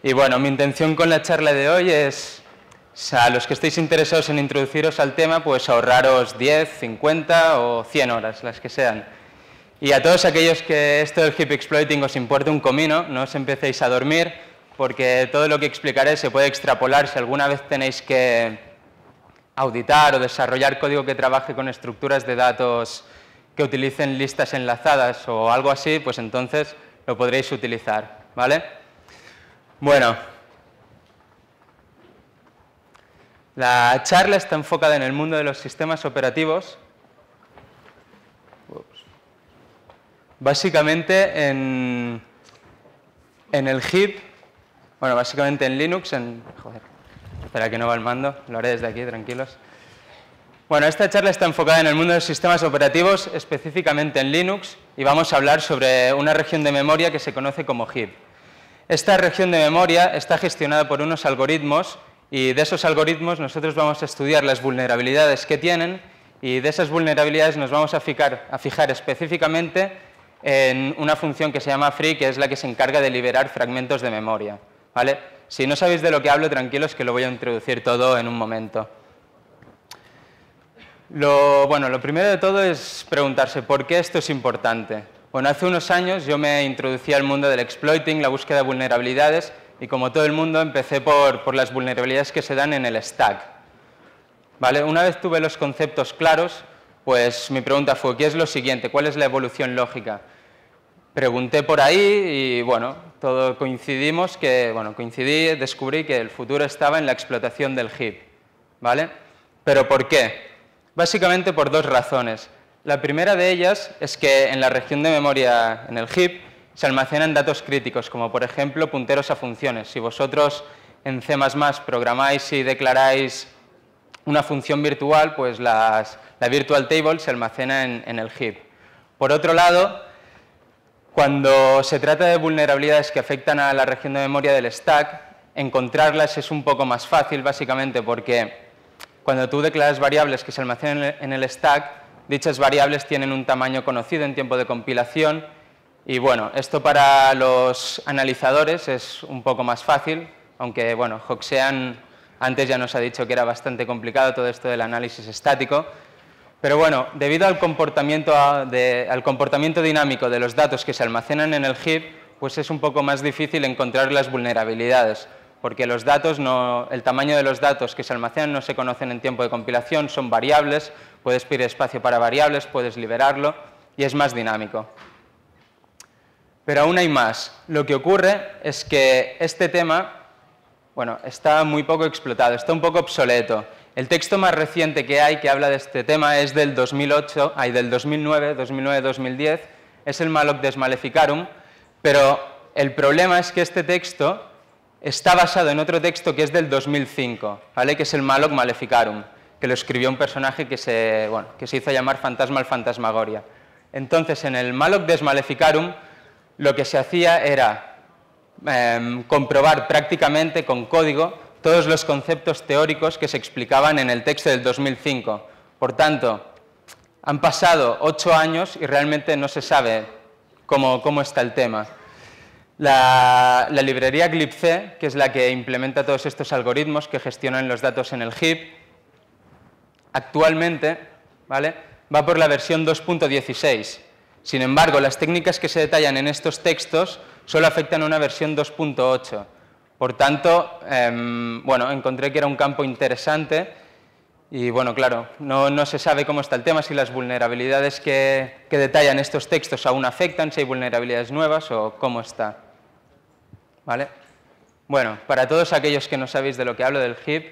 Y bueno, mi intención con la charla de hoy es, a los que estéis interesados en introduciros al tema, pues ahorraros 10, 50 o 100 horas, las que sean. Y a todos aquellos que esto del heap exploiting os importe un comino, no os empecéis a dormir, porque todo lo que explicaré se puede extrapolar si alguna vez tenéis que auditar o desarrollar código que trabaje con estructuras de datos que utilicen listas enlazadas o algo así, pues entonces lo podréis utilizar, ¿vale? Bueno, la charla está enfocada en el mundo de los sistemas operativos, básicamente en el heap, bueno, básicamente en Linux, joder, espera que no va el mando, lo haré desde aquí, tranquilos. Bueno, esta charla está enfocada en el mundo de los sistemas operativos, específicamente en Linux, y vamos a hablar sobre una región de memoria que se conoce como heap. Esta región de memoria está gestionada por unos algoritmos y de esos algoritmos nosotros vamos a estudiar las vulnerabilidades que tienen y de esas vulnerabilidades nos vamos a fijar específicamente en una función que se llama free, que es la que se encarga de liberar fragmentos de memoria, ¿vale? Si no sabéis de lo que hablo, tranquilos que lo voy a introducir todo en un momento. Lo primero de todo es preguntarse ¿por qué esto es importante? Bueno, hace unos años yo me introducí al mundo del exploiting, la búsqueda de vulnerabilidades, y como todo el mundo empecé por las vulnerabilidades que se dan en el stack, ¿vale? Una vez tuve los conceptos claros, pues mi pregunta fue, ¿qué es lo siguiente? ¿Cuál es la evolución lógica? Pregunté por ahí y, bueno, todos coincidimos que, descubrí que el futuro estaba en la explotación del heap, ¿vale? ¿Pero por qué? Básicamente por dos razones. La primera de ellas es que en la región de memoria, en el heap, se almacenan datos críticos, como por ejemplo punteros a funciones. Si vosotros en C++ programáis y declaráis una función virtual, pues la virtual table se almacena en el heap. Por otro lado, cuando se trata de vulnerabilidades que afectan a la región de memoria del stack, encontrarlas es un poco más fácil, básicamente porque cuando tú declaras variables que se almacenan en el stack, dichas variables tienen un tamaño conocido en tiempo de compilación y, bueno, esto para los analizadores es un poco más fácil, aunque, bueno, Hoxean antes ya nos ha dicho que era bastante complicado todo esto del análisis estático. Pero, bueno, debido al comportamiento dinámico de los datos que se almacenan en el heap, pues es un poco más difícil encontrar las vulnerabilidades, porque el tamaño de los datos que se almacenan no se conocen en tiempo de compilación, son variables, puedes pedir espacio para variables, puedes liberarlo y es más dinámico. Pero aún hay más. Lo que ocurre es que este tema, bueno, está muy poco explotado, está un poco obsoleto. El texto más reciente que hay que habla de este tema es del 2009-2010, es el Malloc Des Maleficarum, pero el problema es que este texto está basado en otro texto que es del 2005, ¿vale? Que es el Malloc Maleficarum, que lo escribió un personaje que se hizo llamar Fantasma al Fantasmagoria. Entonces, en el Malloc Des Maleficarum, lo que se hacía era comprobar prácticamente con código todos los conceptos teóricos que se explicaban en el texto del 2005. Por tanto, han pasado 8 años y realmente no se sabe cómo está el tema. La librería glibc, que es la que implementa todos estos algoritmos que gestionan los datos en el heap, actualmente, ¿vale?, va por la versión 2.16. Sin embargo, las técnicas que se detallan en estos textos solo afectan a una versión 2.8. Por tanto, encontré que era un campo interesante y, bueno, claro, no se sabe cómo está el tema, si las vulnerabilidades que detallan estos textos aún afectan, si hay vulnerabilidades nuevas o cómo está. ¿Vale? Bueno, para todos aquellos que no sabéis de lo que hablo del heap,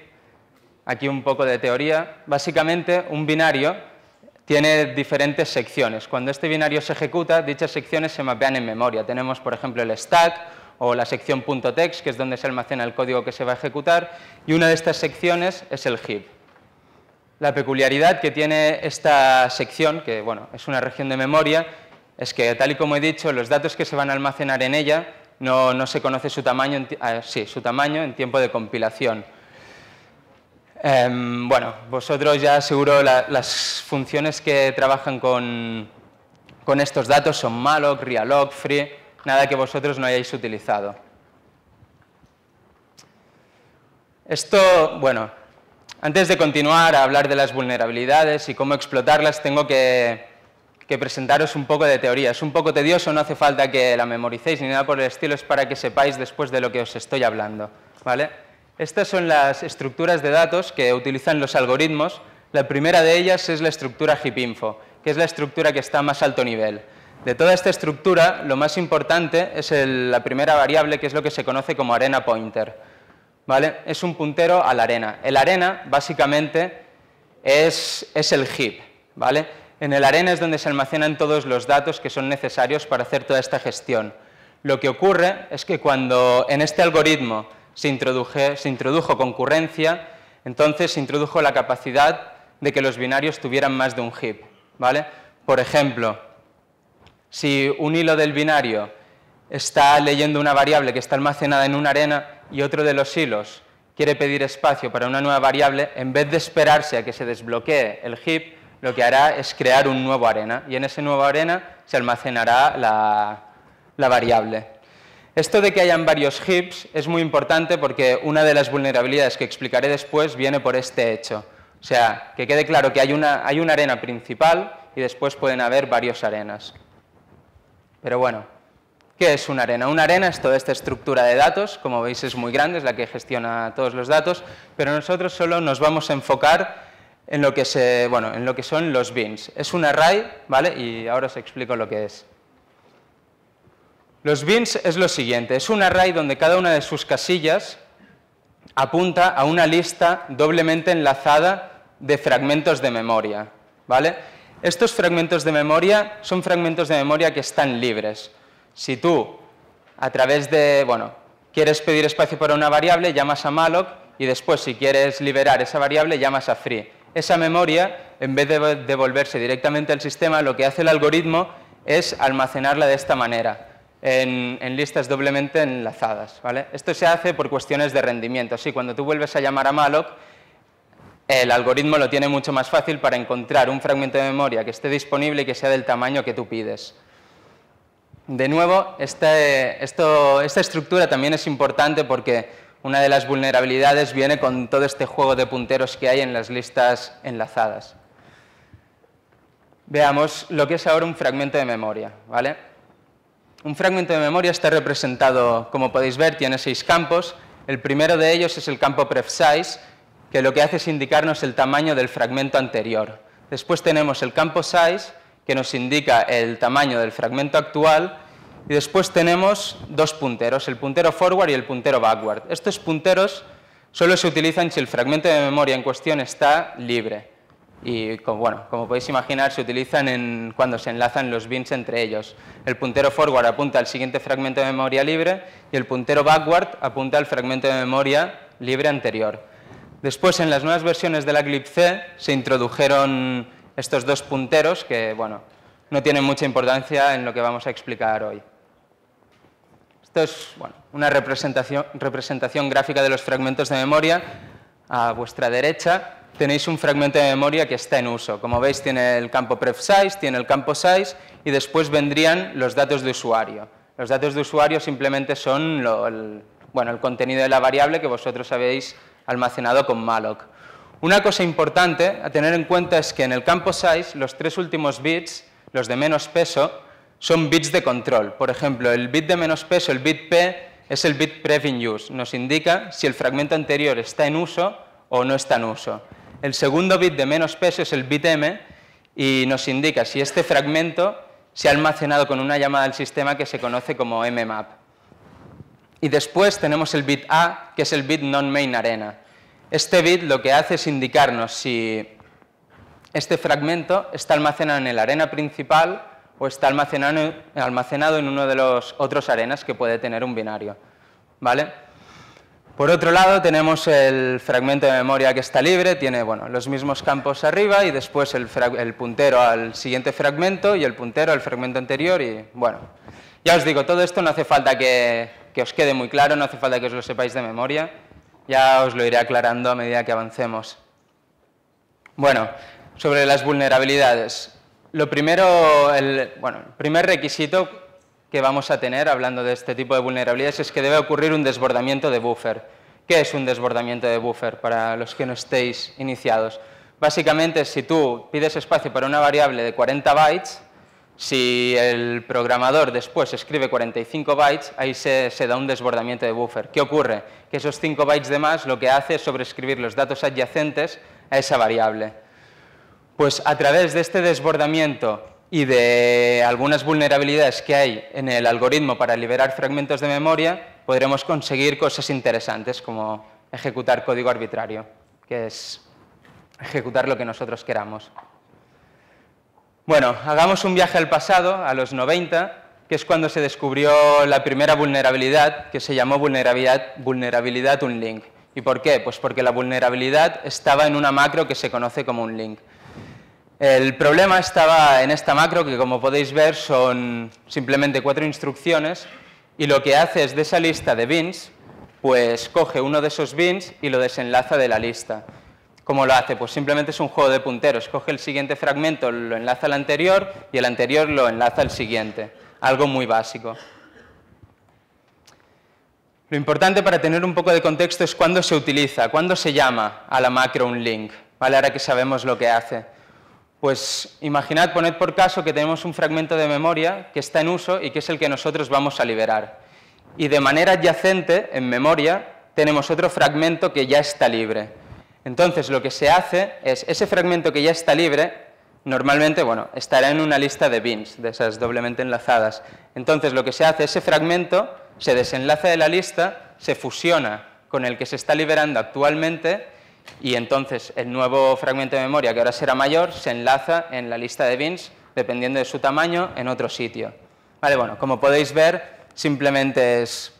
aquí un poco de teoría. Básicamente, un binario tiene diferentes secciones. Cuando este binario se ejecuta, dichas secciones se mapean en memoria. Tenemos, por ejemplo, el stack o la sección .text, que es donde se almacena el código que se va a ejecutar, y una de estas secciones es el heap. La peculiaridad que tiene esta sección, que, bueno, es una región de memoria, es que, tal y como he dicho, los datos que se van a almacenar en ella no se conoce su tamaño en tiempo de compilación. Vosotros ya seguro las funciones que trabajan con estos datos son malloc, realloc, free, nada que vosotros no hayáis utilizado. Esto, bueno, antes de continuar a hablar de las vulnerabilidades y cómo explotarlas, tengo que presentaros un poco de teoría. Es un poco tedioso, no hace falta que la memoricéis ni nada por el estilo, es para que sepáis después de lo que os estoy hablando, ¿vale? Estas son las estructuras de datos que utilizan los algoritmos. La primera de ellas es la estructura heap-info, que es la estructura que está a más alto nivel. De toda esta estructura, lo más importante es la primera variable, que es lo que se conoce como arena pointer, ¿vale? Es un puntero a la arena. El arena, básicamente, es el heap, ¿vale? En el arena es donde se almacenan todos los datos que son necesarios para hacer toda esta gestión. Lo que ocurre es que cuando en este algoritmo se introdujo concurrencia, entonces se introdujo la capacidad de que los binarios tuvieran más de un heap, ¿vale? Por ejemplo, si un hilo del binario está leyendo una variable que está almacenada en una arena y otro de los hilos quiere pedir espacio para una nueva variable, en vez de esperarse a que se desbloquee el heap, lo que hará es crear un nuevo arena, y en ese nuevo arena se almacenará la variable. Esto de que hayan varios heaps es muy importante porque una de las vulnerabilidades que explicaré después viene por este hecho. O sea, que quede claro que hay una arena principal y después pueden haber varias arenas. Pero bueno, ¿qué es una arena? Una arena es toda esta estructura de datos, como veis es muy grande, es la que gestiona todos los datos, pero nosotros solo nos vamos a enfocar en lo que son los bins. Es un array, ¿vale? Y ahora os explico lo que es. Los bins es lo siguiente, es un array donde cada una de sus casillas apunta a una lista doblemente enlazada de fragmentos de memoria, ¿vale? Estos fragmentos de memoria son fragmentos de memoria que están libres. Si tú, a través de, quieres pedir espacio para una variable, llamas a malloc y después, si quieres liberar esa variable, llamas a free. Esa memoria, en vez de devolverse directamente al sistema, lo que hace el algoritmo es almacenarla de esta manera, en listas doblemente enlazadas, ¿vale? Esto se hace por cuestiones de rendimiento. Así, cuando tú vuelves a llamar a malloc, el algoritmo lo tiene mucho más fácil para encontrar un fragmento de memoria que esté disponible y que sea del tamaño que tú pides. De nuevo, esta estructura también es importante porque una de las vulnerabilidades viene con todo este juego de punteros que hay en las listas enlazadas. Veamos lo que es ahora un fragmento de memoria, ¿vale? Un fragmento de memoria está representado, como podéis ver, tiene 6 campos. El primero de ellos es el campo prefsize, que lo que hace es indicarnos el tamaño del fragmento anterior. Después tenemos el campo size, que nos indica el tamaño del fragmento actual. Y después tenemos 2 punteros, el puntero forward y el puntero backward. Estos punteros solo se utilizan si el fragmento de memoria en cuestión está libre. Y como podéis imaginar, se utilizan cuando se enlazan los bins entre ellos. El puntero forward apunta al siguiente fragmento de memoria libre y el puntero backward apunta al fragmento de memoria libre anterior. Después, en las nuevas versiones de la glibc, se introdujeron estos 2 punteros que, no tienen mucha importancia en lo que vamos a explicar hoy. Esto es una representación gráfica de los fragmentos de memoria. A vuestra derecha tenéis un fragmento de memoria que está en uso. Como veis, tiene el campo prefsize, tiene el campo size y después vendrían los datos de usuario. Los datos de usuario simplemente son el contenido de la variable que vosotros habéis almacenado con malloc. Una cosa importante a tener en cuenta es que en el campo size los 3 últimos bits, los de menos peso, son bits de control. Por ejemplo, el bit de menos peso, el bit P, es el bit pref in use. Nos indica si el fragmento anterior está en uso o no está en uso. El segundo bit de menos peso es el bit M y nos indica si este fragmento se ha almacenado con una llamada al sistema que se conoce como mmap. Y después tenemos el bit A, que es el bit non-main arena. Este bit lo que hace es indicarnos si este fragmento está almacenado en la arena principal o está almacenado en uno de los otros arenas que puede tener un binario, ¿vale? Por otro lado, tenemos el fragmento de memoria que está libre, tiene los mismos campos arriba y después el puntero al siguiente fragmento y el puntero al fragmento anterior y, ya os digo, todo esto no hace falta que os quede muy claro, no hace falta que os lo sepáis de memoria, ya os lo iré aclarando a medida que avancemos. Sobre las vulnerabilidades. Lo primero, el primer requisito que vamos a tener hablando de este tipo de vulnerabilidades es que debe ocurrir un desbordamiento de buffer. ¿Qué es un desbordamiento de buffer para los que no estéis iniciados? Básicamente, si tú pides espacio para una variable de 40 bytes, si el programador después escribe 45 bytes, ahí se da un desbordamiento de buffer. ¿Qué ocurre? Que esos 5 bytes de más lo que hace es sobreescribir los datos adyacentes a esa variable. Pues a través de este desbordamiento y de algunas vulnerabilidades que hay en el algoritmo para liberar fragmentos de memoria, podremos conseguir cosas interesantes como ejecutar código arbitrario, que es ejecutar lo que nosotros queramos. Bueno, hagamos un viaje al pasado, a los 90, que es cuando se descubrió la primera vulnerabilidad, que se llamó vulnerabilidad unlink. ¿Y por qué? Pues porque la vulnerabilidad estaba en una macro que se conoce como unlink. El problema estaba en esta macro, que como podéis ver son simplemente 4 instrucciones, y lo que hace es de esa lista de bins, pues coge uno de esos bins y lo desenlaza de la lista. ¿Cómo lo hace? Pues simplemente es un juego de punteros. Coge el siguiente fragmento, lo enlaza al anterior y el anterior lo enlaza al siguiente. Algo muy básico. Lo importante para tener un poco de contexto es cuándo se utiliza, cuándo se llama a la macro unlink, ¿vale? Ahora que sabemos lo que hace. Pues imaginad, poned por caso que tenemos un fragmento de memoria que está en uso y que es el que nosotros vamos a liberar. Y de manera adyacente, en memoria, tenemos otro fragmento que ya está libre. Entonces, lo que se hace es, ese fragmento que ya está libre, normalmente, bueno, estará en una lista de bins, de esas doblemente enlazadas. Entonces, lo que se hace, ese fragmento se desenlaza de la lista, se fusiona con el que se está liberando actualmente y entonces el nuevo fragmento de memoria, que ahora será mayor, se enlaza en la lista de bins, dependiendo de su tamaño, en otro sitio. Vale, bueno, como podéis ver, simplemente es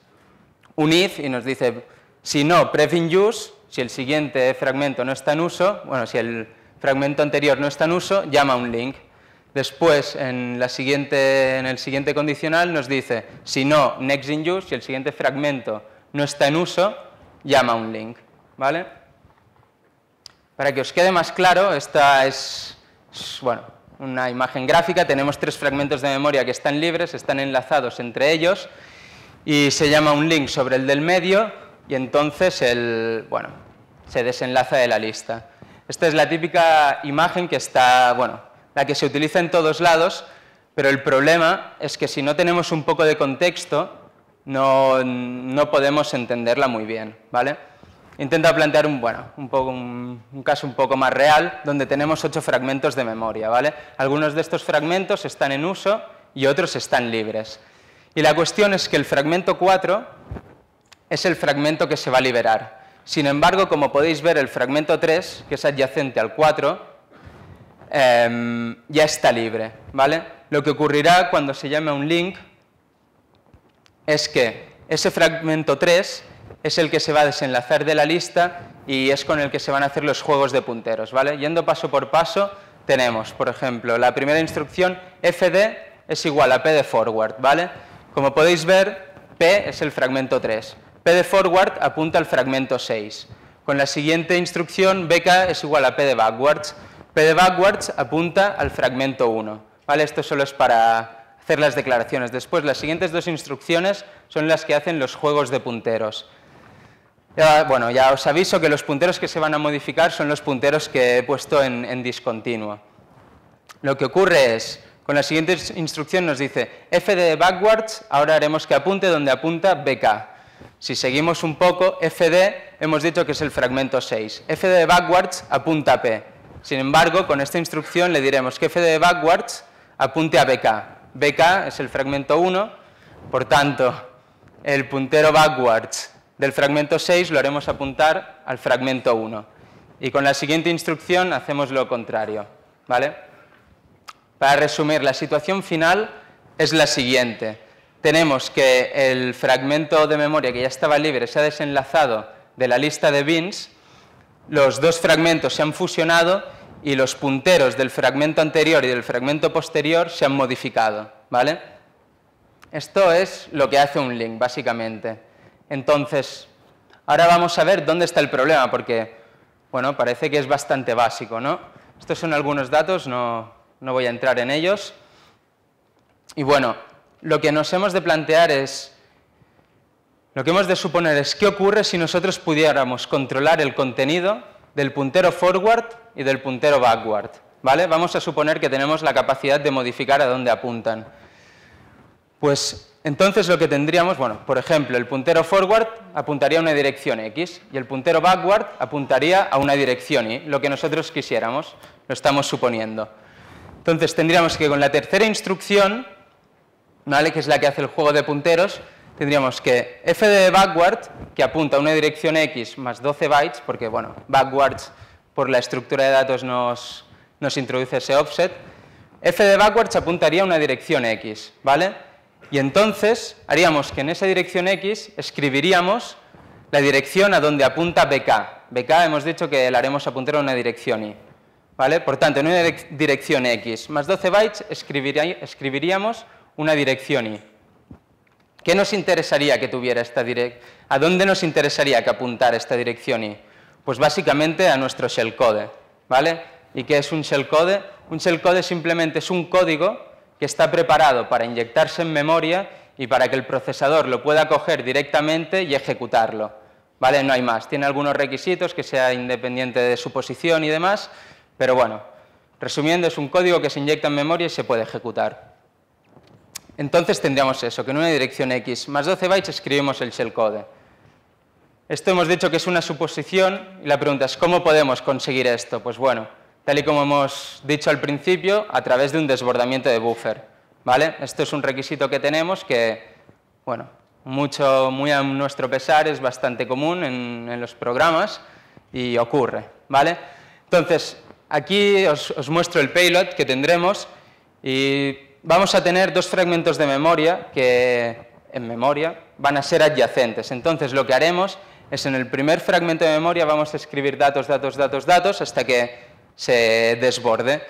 un if y nos dice, si no, pref in use, si el siguiente fragmento no está en uso, bueno, si el fragmento anterior no está en uso, llama un link. Después, en el siguiente condicional nos dice, si no, next in use, si el siguiente fragmento no está en uso, llama un link, ¿vale? Para que os quede más claro, esta es bueno, una imagen gráfica, tenemos 3 fragmentos de memoria que están libres, están enlazados entre ellos y se llama un link sobre el del medio y entonces se desenlaza de la lista. Esta es la típica imagen que está, bueno, la que se utiliza en todos lados, pero el problema es que si no tenemos un poco de contexto, no podemos entenderla muy bien, ¿vale? Intento plantear un caso un poco más real, donde tenemos 8 fragmentos de memoria, ¿vale? Algunos de estos fragmentos están en uso y otros están libres. Y la cuestión es que el fragmento 4 es el fragmento que se va a liberar. Sin embargo, como podéis ver, el fragmento 3, que es adyacente al 4, ya está libre, ¿vale? Lo que ocurrirá cuando se llame un link es que ese fragmento 3 es el que se va a desenlazar de la lista y es con el que se van a hacer los juegos de punteros, ¿vale? Yendo paso por paso, tenemos, por ejemplo, la primera instrucción, fd es igual a p de forward, ¿vale? Como podéis ver, p es el fragmento 3. P de forward apunta al fragmento 6. Con la siguiente instrucción, bk es igual a p de backwards. P de backwards apunta al fragmento 1. ¿Vale? Esto solo es para hacer las declaraciones. Después, las siguientes 2 instrucciones son las que hacen los juegos de punteros. Bueno, ya os aviso que los punteros que se van a modificar son los punteros que he puesto en discontinuo. Lo que ocurre es, con la siguiente instrucción nos dice, f de backwards, ahora haremos que apunte donde apunta bk. Si seguimos un poco, fd hemos dicho que es el fragmento 6. fd de backwards apunta a p. Sin embargo, con esta instrucción le diremos que fd de backwards apunte a bk. bk es el fragmento 1, por tanto, el puntero backwards del fragmento 6 lo haremos apuntar al fragmento 1. Y con la siguiente instrucción hacemos lo contrario, ¿vale? Para resumir, la situación final es la siguiente. Tenemos que el fragmento de memoria que ya estaba libre se ha desenlazado de la lista de bins, los 2 fragmentos se han fusionado y los punteros del fragmento anterior y del fragmento posterior se han modificado, ¿vale? Esto es lo que hace un link, básicamente. Entonces, ahora vamos a ver dónde está el problema, porque, bueno, parece que es bastante básico, ¿no? Estos son algunos datos, no voy a entrar en ellos. Y bueno, lo que nos hemos de plantear es, Lo que hemos de suponer es qué ocurre si nosotros pudiéramos controlar el contenido del puntero forward y del puntero backward, ¿vale? Vamos a suponer que tenemos la capacidad de modificar a dónde apuntan. Pues entonces lo que tendríamos, bueno, por ejemplo, el puntero forward apuntaría a una dirección X y el puntero backward apuntaría a una dirección Y, lo que nosotros quisiéramos, lo estamos suponiendo. Entonces tendríamos que con la tercera instrucción, ¿vale?, que es la que hace el juego de punteros, tendríamos que f de backward, que apunta a una dirección X más 12 bytes, porque, bueno, backwards por la estructura de datos nos introduce ese offset, f de backwards apuntaría a una dirección X, ¿vale? Y entonces haríamos que en esa dirección X escribiríamos la dirección a donde apunta BK. BK hemos dicho que la haremos apuntar a una dirección Y, ¿vale? Por tanto, en una dirección X más 12 bytes escribiríamos una dirección Y. ¿Qué nos interesaría que tuviera esta dirección? ¿A dónde nos interesaría que apuntara esta dirección Y? Pues básicamente a nuestro shellcode, ¿vale? ¿Y qué es un shellcode? Un shellcode simplemente es un código que está preparado para inyectarse en memoria y para que el procesador lo pueda coger directamente y ejecutarlo, ¿vale? No hay más. Tiene algunos requisitos, que sea independiente de su posición y demás, pero bueno, resumiendo, es un código que se inyecta en memoria y se puede ejecutar. Entonces tendríamos eso, que en una dirección X más 12 bytes escribimos el shellcode. Esto hemos dicho que es una suposición y la pregunta es ¿cómo podemos conseguir esto? Pues bueno, tal y como hemos dicho al principio, a través de un desbordamiento de buffer, ¿vale? Esto es un requisito que tenemos que, bueno, muy a nuestro pesar, es bastante común en los programas y ocurre, ¿vale? Entonces, aquí os muestro el payload que tendremos y vamos a tener dos fragmentos de memoria que en memoria van a ser adyacentes. Entonces, lo que haremos es en el primer fragmento de memoria vamos a escribir datos, datos, datos, datos hasta que se desborde.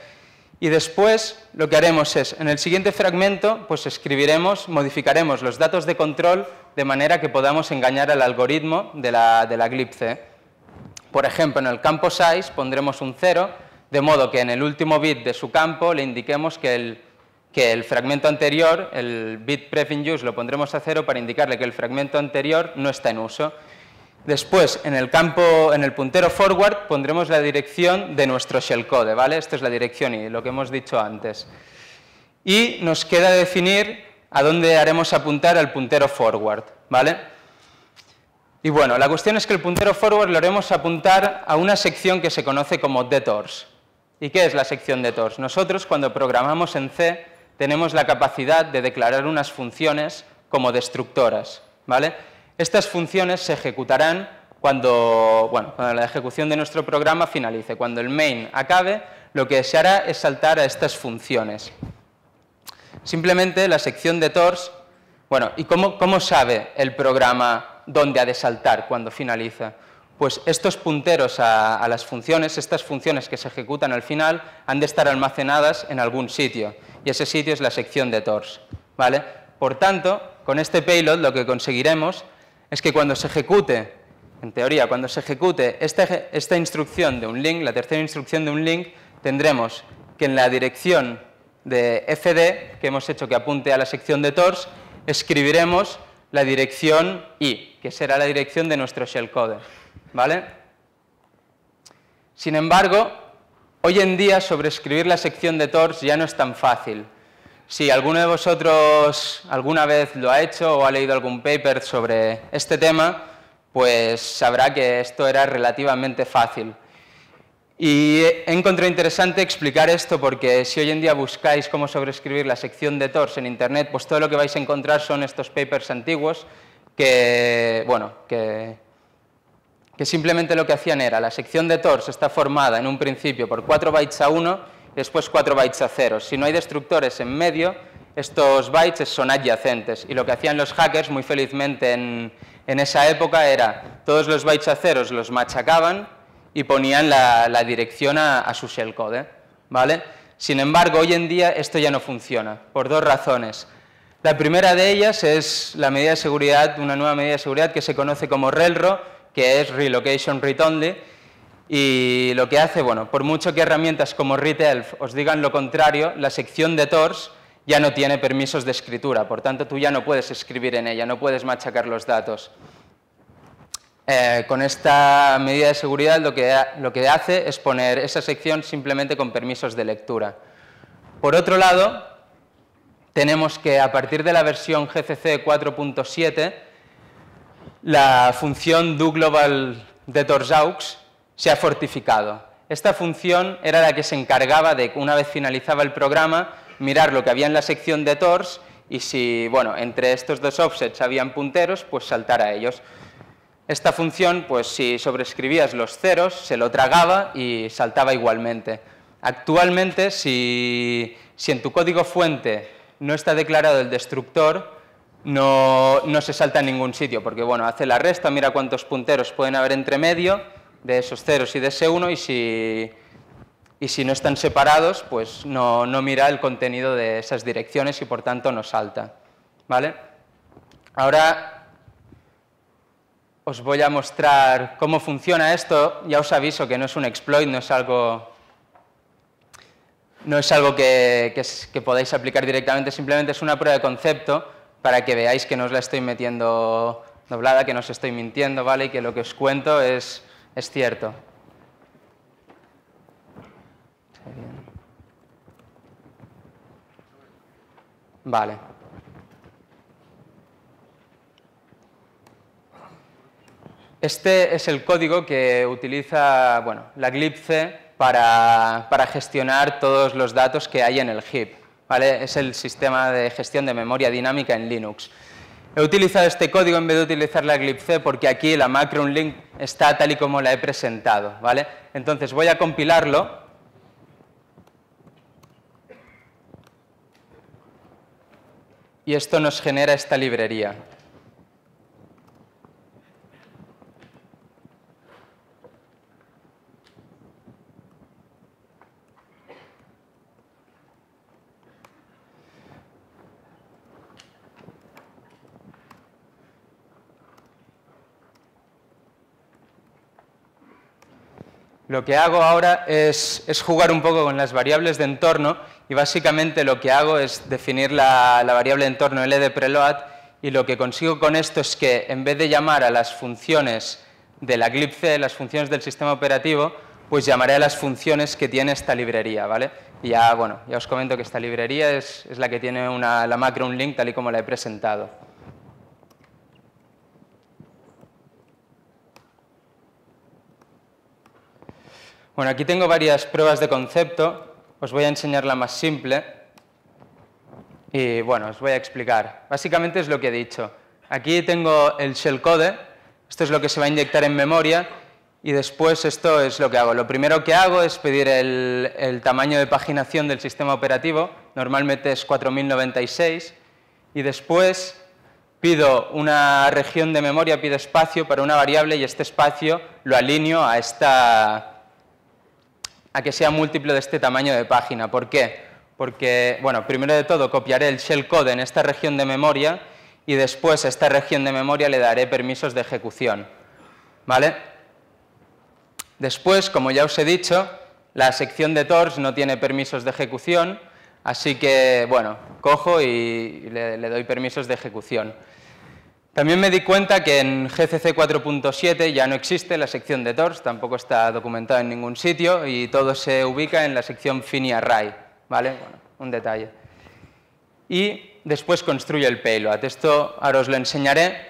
Y después lo que haremos es, en el siguiente fragmento, pues modificaremos los datos de control de manera que podamos engañar al algoritmo de la glibc. Por ejemplo, en el campo size pondremos un 0, de modo que en el último bit de su campo le indiquemos que el fragmento anterior, el bit pref in use, lo pondremos a 0 para indicarle que el fragmento anterior no está en uso. Después, en el puntero forward, pondremos la dirección de nuestro shellcode, ¿vale? Esto es la dirección Y, lo que hemos dicho antes. Y nos queda definir a dónde haremos apuntar al puntero forward, ¿vale? Y bueno, la cuestión es que el puntero forward lo haremos apuntar a una sección que se conoce como detors. ¿Y qué es la sección detors? Nosotros, cuando programamos en C, tenemos la capacidad de declarar unas funciones como destructoras, ¿vale? Estas funciones se ejecutarán cuando la ejecución de nuestro programa finalice. Cuando el main acabe, lo que se hará es saltar a estas funciones. Simplemente la sección detors, bueno, ¿y cómo sabe el programa dónde ha de saltar cuando finaliza? Pues estos punteros a las funciones, estas funciones que se ejecutan al final, han de estar almacenadas en algún sitio, y ese sitio es la sección detors, ¿vale? Por tanto, con este payload lo que conseguiremos es que cuando se ejecute, en teoría, cuando se ejecute esta instrucción de un link, la tercera instrucción de un link, tendremos que en la dirección de fd, que hemos hecho que apunte a la sección detors, escribiremos la dirección Y, que será la dirección de nuestro shellcode, ¿vale? Sin embargo, hoy en día sobreescribir la sección detors ya no es tan fácil. Si alguno de vosotros alguna vez lo ha hecho o ha leído algún paper sobre este tema, pues sabrá que esto era relativamente fácil. Y he encontrado interesante explicar esto porque si hoy en día buscáis cómo sobreescribir la sección detors en Internet, pues todo lo que vais a encontrar son estos papers antiguos que simplemente lo que hacían era, la sección detors está formada en un principio por 4 bytes a 1, después 4 bytes a 0. Si no hay destructores en medio, estos bytes son adyacentes. Y lo que hacían los hackers, muy felizmente en esa época, era todos los bytes a 0 los machacaban y ponían la dirección a su shellcode, ¿vale? Sin embargo, hoy en día esto ya no funciona, por dos razones. La primera de ellas es la medida de seguridad, una nueva medida de seguridad que se conoce como RELRO, que es Relocation Read Only, y lo que hace, bueno, por mucho que herramientas como ReadElf os digan lo contrario, la sección detors ya no tiene permisos de escritura, por tanto tú ya no puedes escribir en ella, no puedes machacar los datos. Con esta medida de seguridad lo que hace es poner esa sección simplemente con permisos de lectura. Por otro lado, tenemos que a partir de la versión GCC 4.7, la función doGlobalDetorsAux se ha fortificado. Esta función era la que se encargaba de, una vez finalizaba el programa, mirar lo que había en la sección de tors y si, bueno, entre estos dos offsets habían punteros, pues saltar a ellos. Esta función, pues si sobreescribías los ceros, se lo tragaba y saltaba igualmente. Actualmente, si en tu código fuente no está declarado el destructor, no se salta en ningún sitio, porque bueno, hace la resta, mira cuántos punteros pueden haber entre medio de esos ceros y de ese 1, y si no están separados, pues no mira el contenido de esas direcciones y por tanto no salta. ¿Vale? Ahora os voy a mostrar cómo funciona esto. Ya os aviso que no es un exploit, no es algo que podáis aplicar directamente, simplemente es una prueba de concepto para que veáis que no os la estoy metiendo doblada, que no os estoy mintiendo, ¿vale? Y que lo que os cuento es cierto. Vale. Este es el código que utiliza, bueno, la glibc para gestionar todos los datos que hay en el heap, ¿vale? Es el sistema de gestión de memoria dinámica en Linux. He utilizado este código en vez de utilizar la glibc porque aquí la macro unlink está tal y como la he presentado, ¿vale? Entonces voy a compilarlo. Y esto nos genera esta librería. Lo que hago ahora es jugar un poco con las variables de entorno y básicamente lo que hago es definir la variable de entorno L de preload y lo que consigo con esto es que en vez de llamar a las funciones de la glibc, las funciones del sistema operativo, pues llamaré a las funciones que tiene esta librería, ¿vale? Y ya, bueno, ya os comento que esta librería es la que tiene la macro unlink tal y como la he presentado. Bueno, aquí tengo varias pruebas de concepto, os voy a enseñar la más simple y bueno, os voy a explicar. Básicamente es lo que he dicho. Aquí tengo el shellcode, esto es lo que se va a inyectar en memoria y después esto es lo que hago. Lo primero que hago es pedir el tamaño de paginación del sistema operativo, normalmente es 4096, y después pido una región de memoria, pido espacio para una variable y este espacio lo alineo a que sea múltiplo de este tamaño de página. ¿Por qué? Porque, bueno, primero de todo copiaré el shellcode en esta región de memoria y después a esta región de memoria le daré permisos de ejecución. ¿Vale? Después, como ya os he dicho, la sección de tors no tiene permisos de ejecución, así que, bueno, cojo y le doy permisos de ejecución. También me di cuenta que en GCC 4.7 ya no existe la sección de tors, tampoco está documentada en ningún sitio y todo se ubica en la sección fini_array, ¿vale? Bueno, un detalle. Y después construye el payload. Esto ahora os lo enseñaré.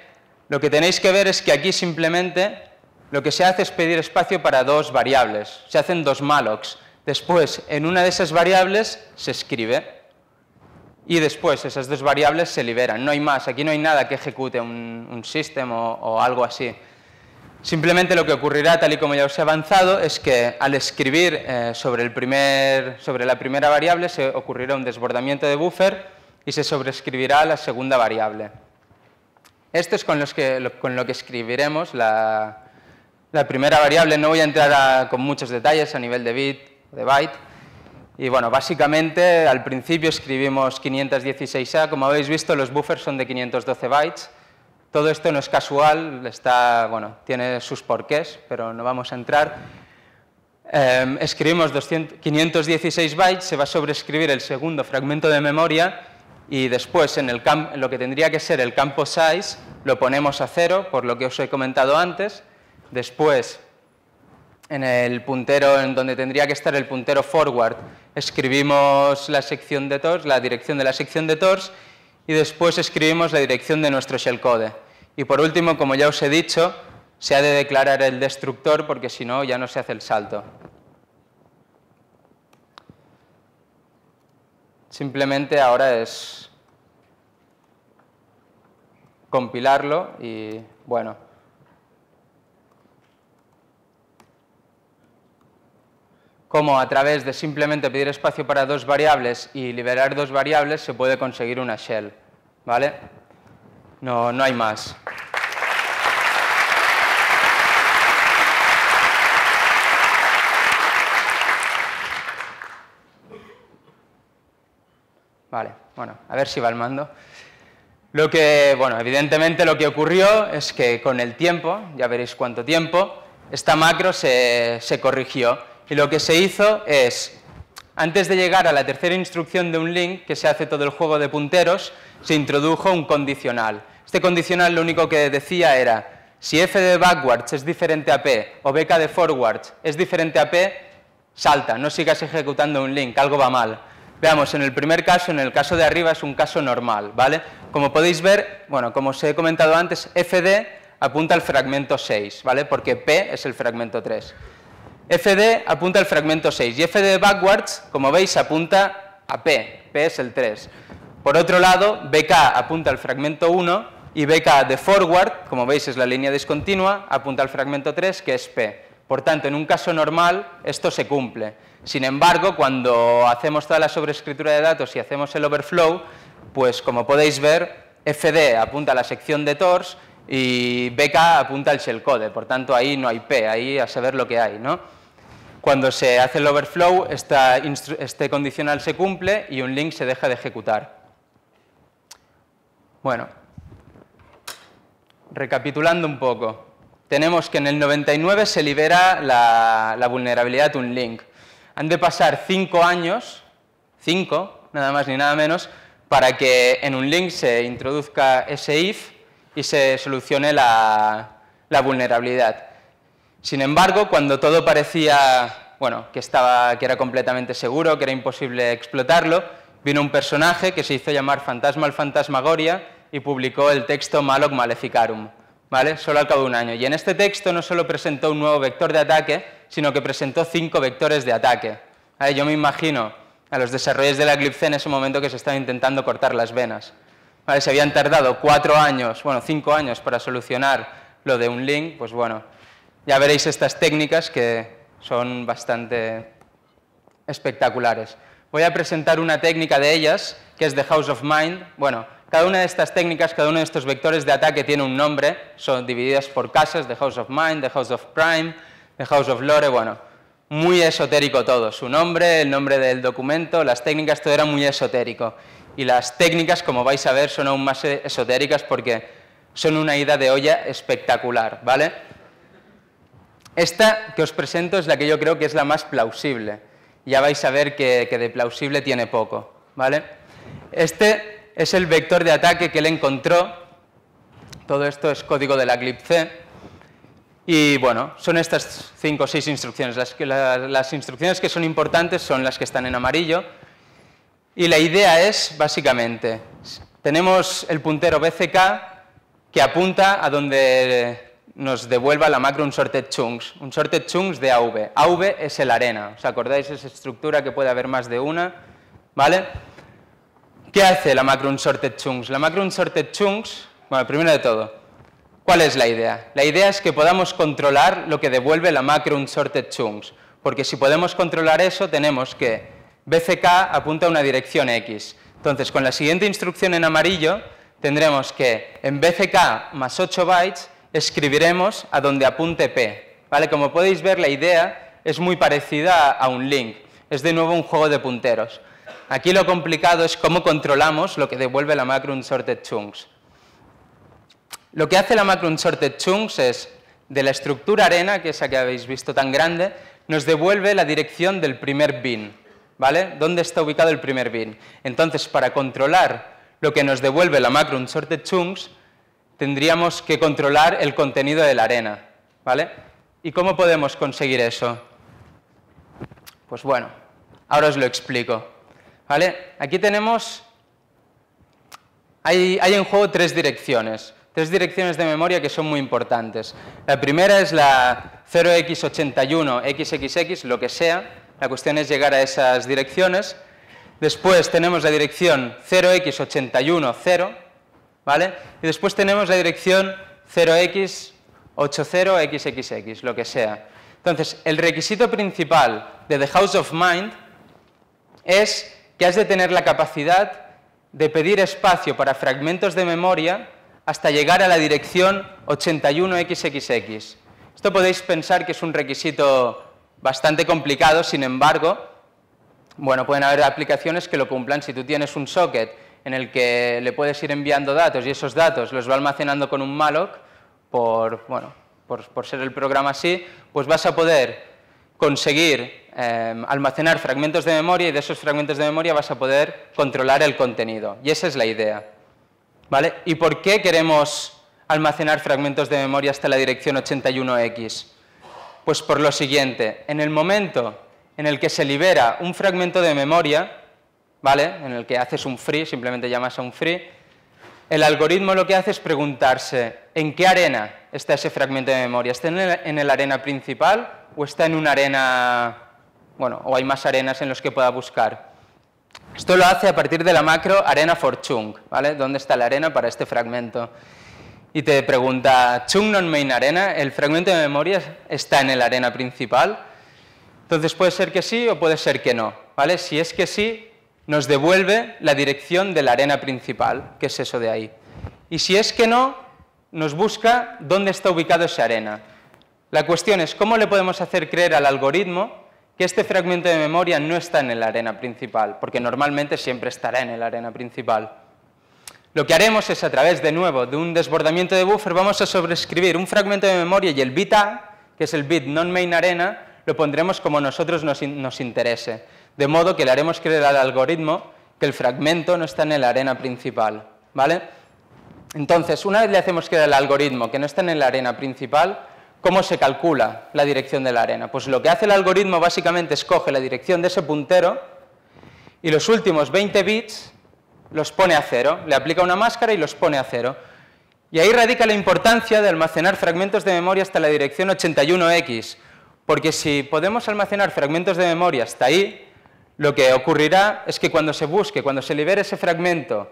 Lo que tenéis que ver es que aquí simplemente lo que se hace es pedir espacio para dos variables. Se hacen dos mallocs. Después, en una de esas variables se escribe. Y después esas dos variables se liberan, no hay más, aquí no hay nada que ejecute un system o algo así. Simplemente lo que ocurrirá, tal y como ya os he avanzado, es que al escribir sobre la primera variable se ocurrirá un desbordamiento de buffer y se sobreescribirá la segunda variable. Esto es con lo que escribiremos la primera variable, no voy a entrar con muchos detalles a nivel de bit o de byte. Y bueno, básicamente al principio escribimos 516A, como habéis visto los buffers son de 512 bytes. Todo esto no es casual, tiene sus porqués, pero no vamos a entrar. escribimos 516 bytes, se va a sobreescribir el segundo fragmento de memoria y después en lo que tendría que ser el campo size lo ponemos a 0, por lo que os he comentado antes. Después, en el puntero, en donde tendría que estar el puntero forward, escribimos la sección de TORS, la dirección de la sección de TORS, y después escribimos la dirección de nuestro shellcode. Y por último, como ya os he dicho, se ha de declarar el destructor porque si no ya no se hace el salto. Simplemente ahora es compilarlo y bueno. Cómo a través de simplemente pedir espacio para dos variables y liberar dos variables se puede conseguir una shell, ¿vale? No hay más. Vale, bueno, a ver si va el mando. Bueno, evidentemente lo que ocurrió es que con el tiempo, ya veréis cuánto tiempo, esta macro se corrigió. Y lo que se hizo es, antes de llegar a la tercera instrucción de un link, que se hace todo el juego de punteros, se introdujo un condicional. Este condicional lo único que decía era, si f de backwards es diferente a p o bk de forwards es diferente a p, salta, no sigas ejecutando un link, algo va mal. Veamos, en el primer caso, en el caso de arriba es un caso normal, ¿vale? Como podéis ver, bueno, como os he comentado antes, fd apunta al fragmento 6, ¿vale? Porque p es el fragmento 3. fd apunta al fragmento 6 y fd backwards, como veis, apunta a p es el 3. Por otro lado, bk apunta al fragmento 1 y bk de forward, como veis es la línea discontinua, apunta al fragmento 3, que es p. Por tanto, en un caso normal, esto se cumple. Sin embargo, cuando hacemos toda la sobreescritura de datos y hacemos el overflow, pues como podéis ver, fd apunta a la sección de TORS y bk apunta al shellcode. Por tanto, ahí no hay p, ahí a saber lo que hay, ¿no? Cuando se hace el overflow, este condicional se cumple y un link se deja de ejecutar. Bueno, recapitulando un poco, tenemos que en el 99 se libera la vulnerabilidad de un link. Han de pasar 5 años, 5, nada más ni nada menos, para que en un link se introduzca ese if y se solucione la vulnerabilidad. Sin embargo, cuando todo parecía, bueno, que era completamente seguro, que era imposible explotarlo, vino un personaje que se hizo llamar Fantasma el Fantasmagoria y publicó el texto Malloc Maleficarum, ¿vale? Solo al cabo de un año. Y en este texto no solo presentó un nuevo vector de ataque, sino que presentó 5 vectores de ataque. ¿Vale? Yo me imagino a los desarrolladores de la Eclipse en ese momento que se estaban intentando cortar las venas. ¿Vale? Se habían tardado 4 años, bueno, 5 años para solucionar lo de un link, pues bueno, ya veréis estas técnicas que son bastante espectaculares. Voy a presentar una técnica de ellas, que es The House of Mind. Bueno, cada una de estas técnicas, cada uno de estos vectores de ataque tiene un nombre, son divididas por casas, The House of Mind, The House of Prime, The House of Lore, bueno, muy esotérico todo, su nombre, el nombre del documento, las técnicas, todo era muy esotérico. Y las técnicas, como vais a ver, son aún más esotéricas porque son una ida de olla espectacular, ¿vale? Esta que os presento es la que yo creo que es la más plausible. Ya vais a ver que de plausible tiene poco, ¿vale? Este es el vector de ataque que él encontró. Todo esto es código de la Eclipse. Y bueno, son estas 5 o 6 instrucciones. Las instrucciones que son importantes son las que están en amarillo. Y la idea es, básicamente, tenemos el puntero BCK que apunta a donde nos devuelva la macro unsorted_chunks, unsorted_chunks de AV. AV es el arena, ¿os acordáis? Esa estructura que puede haber más de una, ¿vale? ¿Qué hace la macro unsorted_chunks? La macro unsorted_chunks, bueno, primero de todo, ¿cuál es la idea? La idea es que podamos controlar lo que devuelve la macro unsorted_chunks, porque si podemos controlar eso, tenemos que BCK apunta a una dirección X. Entonces, con la siguiente instrucción en amarillo, tendremos que en BCK más 8 bytes escribiremos a donde apunte P, ¿vale? Como podéis ver, la idea es muy parecida a un link, es de nuevo un juego de punteros. Aquí lo complicado es cómo controlamos lo que devuelve la macro unsorted_chunks. Lo que hace la macro unsorted_chunks es, de la estructura arena, que es esa que habéis visto tan grande, nos devuelve la dirección del primer bin, ¿vale? ¿Dónde está ubicado el primer bin? Entonces, para controlar lo que nos devuelve la macro unsorted chunks, tendríamos que controlar el contenido de la arena, ¿vale? ¿Y cómo podemos conseguir eso? Pues bueno, ahora os lo explico, ¿vale? Aquí tenemos, hay en juego tres direcciones de memoria que son muy importantes. La primera es la 0x81, xxx, lo que sea, la cuestión es llegar a esas direcciones. Después tenemos la dirección 0x81, 0, ¿vale? Y después tenemos la dirección 0x80, xxx, lo que sea. Entonces, el requisito principal de The House of Mind es que has de tener la capacidad de pedir espacio para fragmentos de memoria hasta llegar a la dirección 81xxx. Esto podéis pensar que es un requisito bastante complicado, sin embargo, bueno, pueden haber aplicaciones que lo cumplan. Si tú tienes un socket en el que le puedes ir enviando datos y esos datos los va almacenando con un malloc, por ser el programa así, pues vas a poder conseguir almacenar fragmentos de memoria y de esos fragmentos de memoria vas a poder controlar el contenido. Y esa es la idea, ¿vale? ¿Y por qué queremos almacenar fragmentos de memoria hasta la dirección 81x? Pues por lo siguiente, en el momento en el que se libera un fragmento de memoria, ¿vale? En el que haces un free, simplemente llamas a un free, el algoritmo lo que hace es preguntarse en qué arena está ese fragmento de memoria. ¿Está en el arena principal o está en una arena, bueno, o hay más arenas en los que pueda buscar? Esto lo hace a partir de la macro arena for chunk, ¿vale? ¿Dónde está la arena para este fragmento? Y te pregunta, chunk non main arena, ¿el fragmento de memoria está en el arena principal? Entonces puede ser que sí o puede ser que no, ¿vale? Si es que sí, nos devuelve la dirección de la arena principal, que es eso de ahí. Y si es que no, nos busca dónde está ubicado esa arena. La cuestión es cómo le podemos hacer creer al algoritmo que este fragmento de memoria no está en la arena principal, porque normalmente siempre estará en la arena principal. Lo que haremos es, a través, de nuevo, de un desbordamiento de buffer, vamos a sobreescribir un fragmento de memoria y el bit A, que es el bit non-main arena, lo pondremos como nosotros nos interese. De modo que le haremos creer al algoritmo que el fragmento no está en la arena principal, ¿vale? Entonces, una vez le hacemos creer al algoritmo que no está en la arena principal, ¿cómo se calcula la dirección de la arena? Pues lo que hace el algoritmo básicamente es coge la dirección de ese puntero y los últimos 20 bits los pone a 0, le aplica una máscara y los pone a 0. Y ahí radica la importancia de almacenar fragmentos de memoria hasta la dirección 81x, porque si podemos almacenar fragmentos de memoria hasta ahí, lo que ocurrirá es que cuando se libere ese fragmento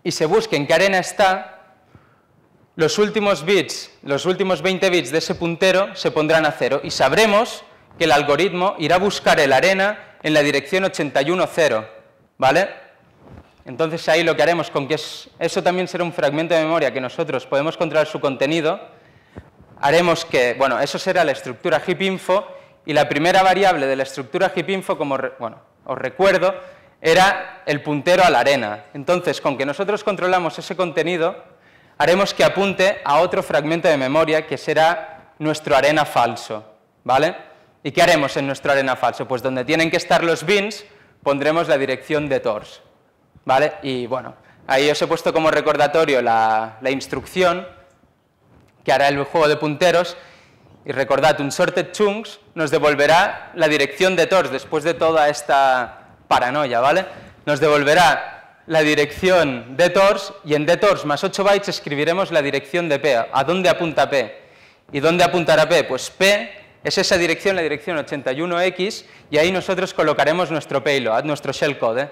y se busque en qué arena está, los últimos bits, los últimos 20 bits de ese puntero se pondrán a 0 y sabremos que el algoritmo irá a buscar el arena en la dirección 81.0, ¿vale? Entonces ahí lo que haremos con que eso también será un fragmento de memoria que nosotros podemos controlar su contenido, haremos que, bueno, eso será la estructura heap-info y la primera variable de la estructura heap-info, como os recuerdo, era el puntero a la arena. Entonces, con que nosotros controlamos ese contenido, haremos que apunte a otro fragmento de memoria que será nuestro arena falso, ¿vale? ¿Y qué haremos en nuestro arena falso? Pues donde tienen que estar los bins, pondremos la dirección de TORS, ¿vale? Y bueno, ahí os he puesto como recordatorio la instrucción que hará el juego de punteros. Y recordad, un sorted chunks nos devolverá la dirección de TORS después de toda esta paranoia, ¿vale? Nos devolverá la dirección de TORS y en dTORS más 8 bytes escribiremos la dirección de P. ¿A dónde apunta P? ¿Y dónde apuntará P? Pues P es esa dirección, la dirección 81x, y ahí nosotros colocaremos nuestro payload, nuestro shellcode.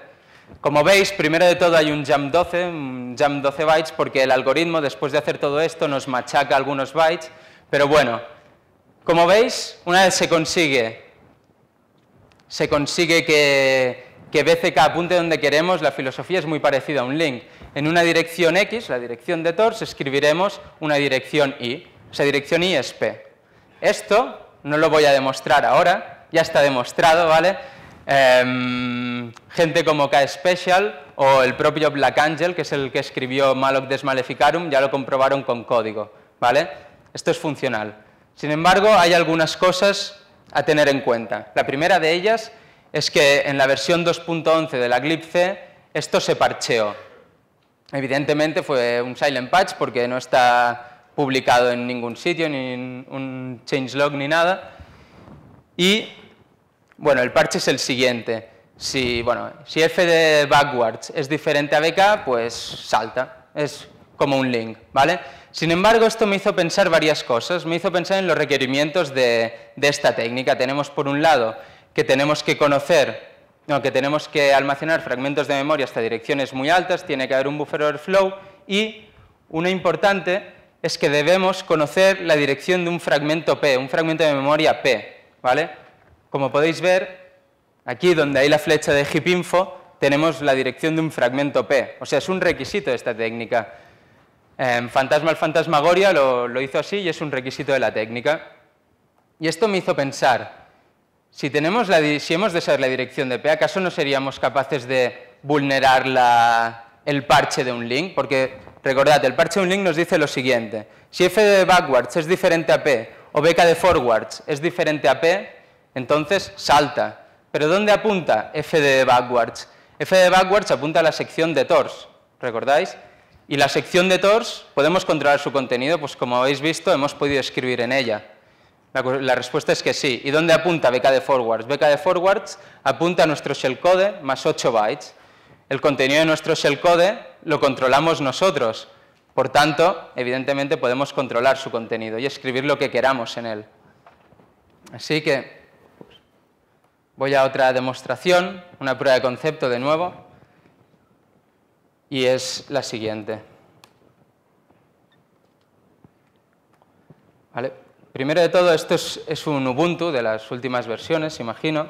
Como veis, primero de todo hay un jump 12 bytes, porque el algoritmo, después de hacer todo esto, nos machaca algunos bytes, pero bueno, como veis, una vez se consigue que BCK apunte donde queremos, la filosofía es muy parecida a un link. En una dirección X, la dirección de TORS, escribiremos una dirección Y. Esa dirección Y es P. Esto no lo voy a demostrar ahora, ya está demostrado, ¿vale? Gente como K-Special o el propio Black Angel, que es el que escribió Malloc Des Maleficarum, ya lo comprobaron con código, ¿vale? Esto es funcional. Sin embargo, hay algunas cosas a tener en cuenta. La primera de ellas es que en la versión 2.11 de la glibc esto se parcheó. Evidentemente fue un silent patch porque no está publicado en ningún sitio, ni en un changelog ni nada. Y bueno, el parche es el siguiente. Si f de backwards es diferente a bk, pues salta. Es como un link, ¿vale? Sin embargo, esto me hizo pensar varias cosas. Me hizo pensar en los requerimientos de esta técnica. Tenemos, por un lado, que tenemos que que tenemos que almacenar fragmentos de memoria hasta direcciones muy altas, tiene que haber un buffer overflow, y una importante es que debemos conocer la dirección de un fragmento P, un fragmento de memoria P, ¿vale? Como podéis ver, aquí donde hay la flecha de heapinfo, tenemos la dirección de un fragmento P, o sea, es un requisito de esta técnica. Fantasma el Fantasmagoria lo hizo así y es un requisito de la técnica. Y esto me hizo pensar, si hemos de saber la dirección de P, ¿acaso no seríamos capaces de vulnerar el parche de un link? Porque, recordad, el parche de un link nos dice lo siguiente: si f de backwards es diferente a P o bk de forwards es diferente a P, entonces salta. ¿Pero dónde apunta f de backwards? F de backwards apunta a la sección de tors, ¿recordáis? Y la sección de tors, ¿podemos controlar su contenido? Pues como habéis visto, hemos podido escribir en ella. La respuesta es que sí. ¿Y dónde apunta bk de forwards? Bk de forwards apunta a nuestro shellcode más 8 bytes. El contenido de nuestro shellcode lo controlamos nosotros. Por tanto, evidentemente podemos controlar su contenido y escribir lo que queramos en él. Así que voy a otra demostración, una prueba de concepto de nuevo. Y es la siguiente. ¿Vale? Primero de todo, esto es un Ubuntu de las últimas versiones, imagino.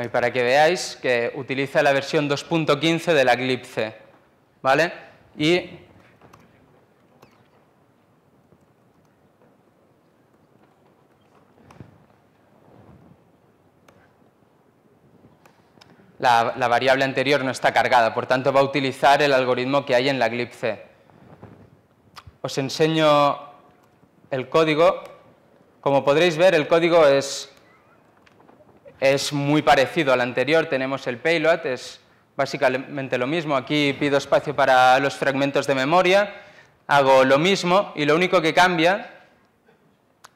Y para que veáis que utiliza la versión 2.15 de la glibc, ¿vale? Y la variable anterior no está cargada, por tanto va a utilizar el algoritmo que hay en la glibc. Os enseño el código. Como podréis ver, el código es muy parecido al anterior. Tenemos el payload, es básicamente lo mismo. Aquí pido espacio para los fragmentos de memoria, hago lo mismo y lo único que cambia,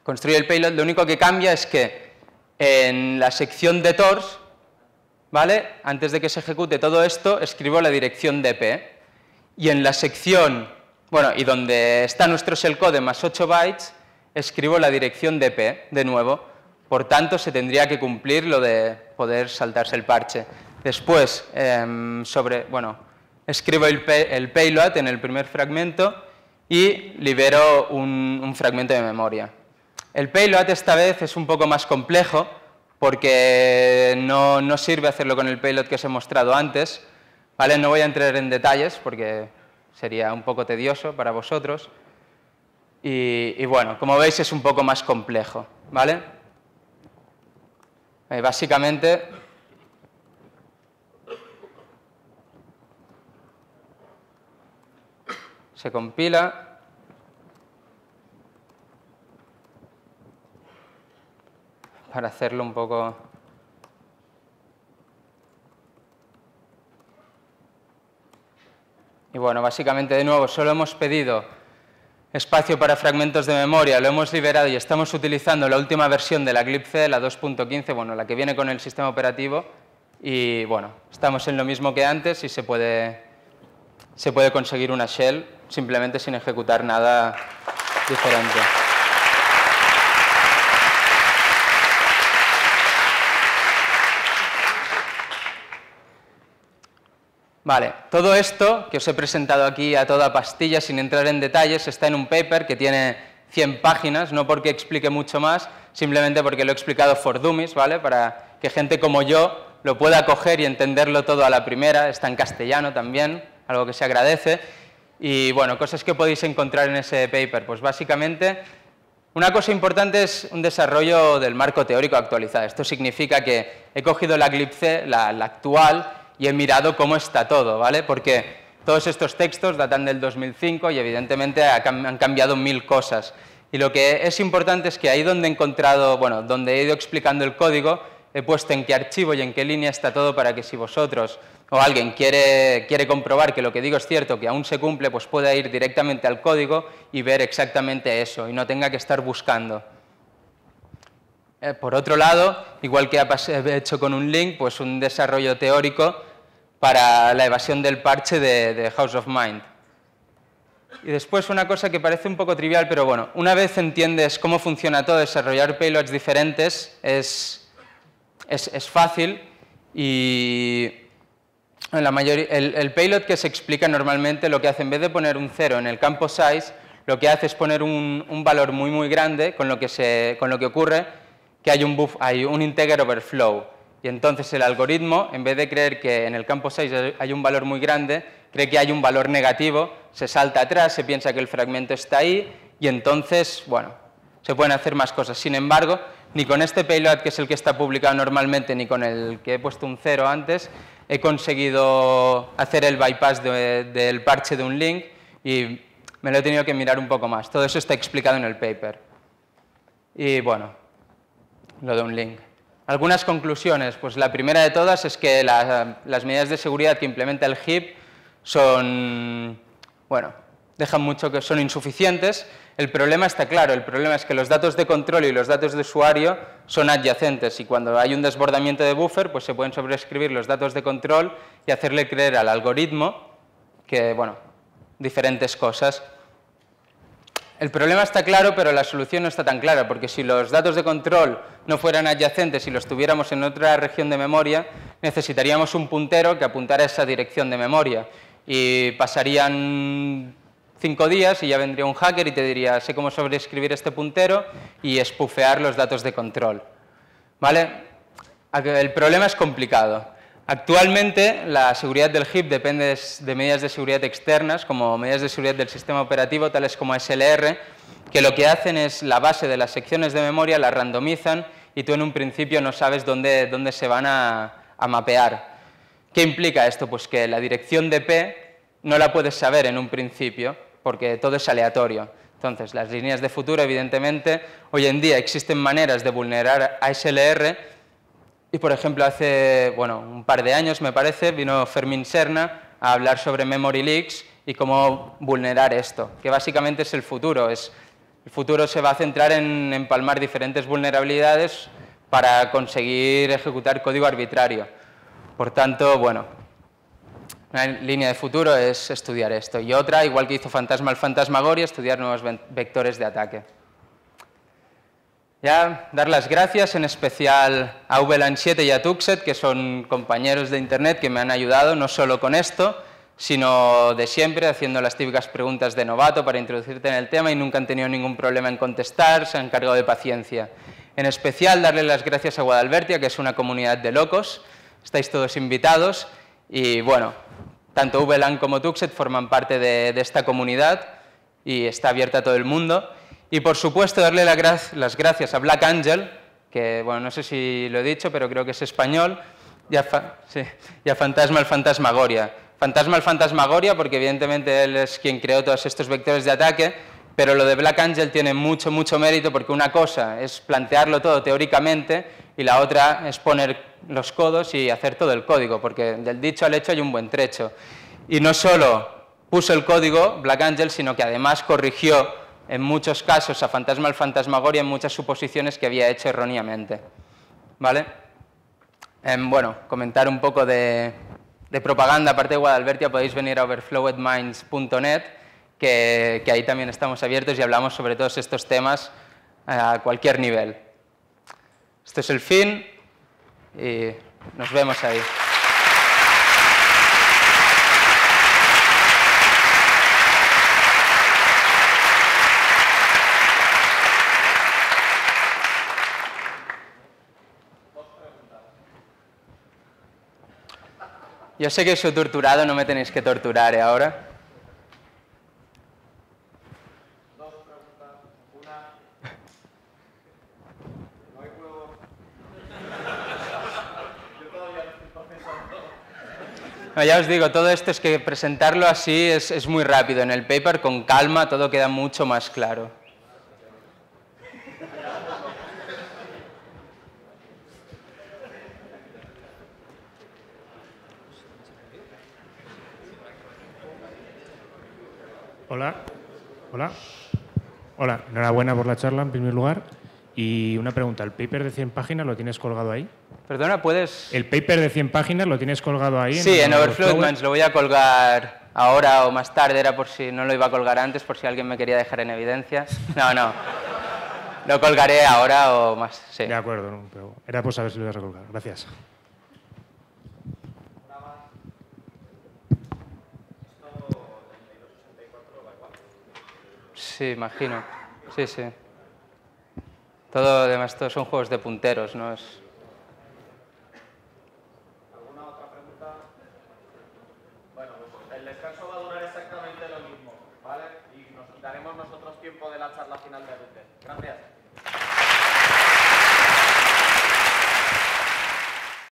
construyo el payload, lo único que cambia es que en la sección de tors, ¿vale? Antes de que se ejecute todo esto, escribo la dirección de P. Y en la sección, y donde está nuestro shellcode más 8 bytes, escribo la dirección de P, de nuevo. Por tanto, se tendría que cumplir lo de poder saltarse el parche. Después, escribo el payload en el primer fragmento y libero un fragmento de memoria. El payload esta vez es un poco más complejo, porque no sirve hacerlo con el payload que os he mostrado antes, ¿vale? No voy a entrar en detalles porque sería un poco tedioso para vosotros. Y bueno, como veis es un poco más complejo, ¿vale? Básicamente se compila. Para hacerlo un poco. Y bueno, básicamente de nuevo solo hemos pedido espacio para fragmentos de memoria, lo hemos liberado y estamos utilizando la última versión de la glibc, la 2.15, la que viene con el sistema operativo, y bueno, estamos en lo mismo que antes y se puede conseguir una shell simplemente sin ejecutar nada diferente. Vale, todo esto que os he presentado aquí a toda pastilla, sin entrar en detalles, está en un paper que tiene 100 páginas, no porque explique mucho más, simplemente porque lo he explicado for dummies, ¿vale? Para que gente como yo lo pueda coger y entenderlo todo a la primera. Está en castellano también, algo que se agradece. Y bueno, cosas que podéis encontrar en ese paper, pues básicamente Una cosa importante es un desarrollo del marco teórico actualizado. Esto significa que he cogido la glibc, la actual, y he mirado cómo está todo, ¿vale? Porque todos estos textos datan del 2005 y evidentemente han cambiado 1000 cosas. Y lo que es importante es que ahí donde he encontrado, bueno, donde he ido explicando el código, he puesto en qué archivo y en qué línea está todo para que si vosotros o alguien quiere comprobar que lo que digo es cierto, que aún se cumple, pues pueda ir directamente al código y ver exactamente eso y no tenga que estar buscando. Por otro lado, igual que he hecho con un link, pues un desarrollo teórico para la evasión del parche de House of Mind. Y después una cosa que parece un poco trivial, pero bueno, una vez entiendes cómo funciona todo, desarrollar payloads diferentes es fácil y el payload que se explica normalmente lo que hace, en vez de poner un 0 en el campo size, lo que hace es poner un valor muy grande, con lo que ocurre que hay un integer overflow. Y entonces el algoritmo, en vez de creer que en el campo size hay un valor muy grande, cree que hay un valor negativo, se salta atrás, se piensa que el fragmento está ahí y entonces, bueno, se pueden hacer más cosas. Sin embargo, ni con este payload, que es el que está publicado normalmente, ni con el que he puesto un 0 antes, he conseguido hacer el bypass del parche de un link y me lo he tenido que mirar un poco más. Todo eso está explicado en el paper. Y bueno, lo de un link. Algunas conclusiones. Pues la primera de todas es que las medidas de seguridad que implementa el HIP son, bueno, dejan mucho que son insuficientes. El problema está claro, el problema es que los datos de control y los datos de usuario son adyacentes y cuando hay un desbordamiento de buffer, pues se pueden sobreescribir los datos de control y hacerle creer al algoritmo que, bueno, diferentes cosas. El problema está claro, pero la solución no está tan clara, porque si los datos de control no fueran adyacentes y los tuviéramos en otra región de memoria, necesitaríamos un puntero que apuntara a esa dirección de memoria y pasarían 5 días y ya vendría un hacker y te diría, sé cómo sobreescribir este puntero y espufear los datos de control. ¿Vale? El problema es complicado. Actualmente la seguridad del HIP depende de medidas de seguridad externas, como medidas de seguridad del sistema operativo, tales como SLR, que lo que hacen es la base de las secciones de memoria, la randomizan y tú en un principio no sabes dónde se van a mapear. ¿Qué implica esto? Pues que la dirección de P no la puedes saber en un principio, porque todo es aleatorio. Entonces, las líneas de futuro, evidentemente, hoy en día existen maneras de vulnerar a SLR y, por ejemplo, hace un par de años, me parece, vino Fermín Serna a hablar sobre memory leaks y cómo vulnerar esto, que básicamente es el futuro. El futuro se va a centrar en empalmar diferentes vulnerabilidades para conseguir ejecutar código arbitrario. Por tanto, bueno, una línea de futuro es estudiar esto. Y otra, igual que hizo Fantasma el Fantasmagoria, estudiar nuevos vectores de ataque. Ya dar las gracias en especial a VLAN7 y a Tuxet, que son compañeros de Internet que me han ayudado no solo con esto, sino de siempre, haciendo las típicas preguntas de novato para introducirte en el tema y nunca han tenido ningún problema en contestar, se han cargado de paciencia. En especial, darle las gracias a Guadalbertia, que es una comunidad de locos, estáis todos invitados y, bueno, tanto VLAN como Tuxet forman parte de esta comunidad y está abierta a todo el mundo. Y, por supuesto, darle las gracias a Black Angel, que, bueno, no sé si lo he dicho, pero creo que es español, y a Fantasma el Fantasmagoria. Fantasma el Fantasmagoria porque, evidentemente, él es quien creó todos estos vectores de ataque, pero lo de Black Angel tiene mucho mérito porque una cosa es plantearlo todo teóricamente y la otra es poner los codos y hacer todo el código, porque del dicho al hecho hay un buen trecho. Y no solo puso el código, Black Angel, sino que además corrigió en muchos casos a Fantasma el Fantasmagoria en muchas suposiciones que había hecho erróneamente. ¿Vale? Bueno, comentar un poco de propaganda, aparte de Guadalbertia, podéis venir a overflowedminds.net, que ahí también estamos abiertos y hablamos sobre todos estos temas a cualquier nivel. Este es el fin y nos vemos ahí. Yo sé que os he torturado, no me tenéis que torturar ahora. Dos preguntas. Una, No, ya os digo, todo esto es que presentarlo así es muy rápido. En el paper, con calma, todo queda mucho más claro. Hola. Hola. Hola, enhorabuena por la charla en primer lugar. Y una pregunta, ¿el paper de 100 páginas lo tienes colgado ahí? Perdona, ¿puedes...? ¿El paper de 100 páginas lo tienes colgado ahí? Sí, en Overflowmans lo voy a colgar ahora o más tarde, era por si no lo iba a colgar antes, por si alguien me quería dejar en evidencia. No, no. Lo colgaré ahora o más, sí. De acuerdo, no, pero era por saber si lo ibas a colgar. Gracias. Sí, imagino. Sí, sí. Todo, además, todos son juegos de punteros, ¿no? ¿Alguna otra pregunta? Bueno, pues el descanso va a durar exactamente lo mismo, ¿vale? Y nos daremos nosotros tiempo de la charla final de Rute. Gracias.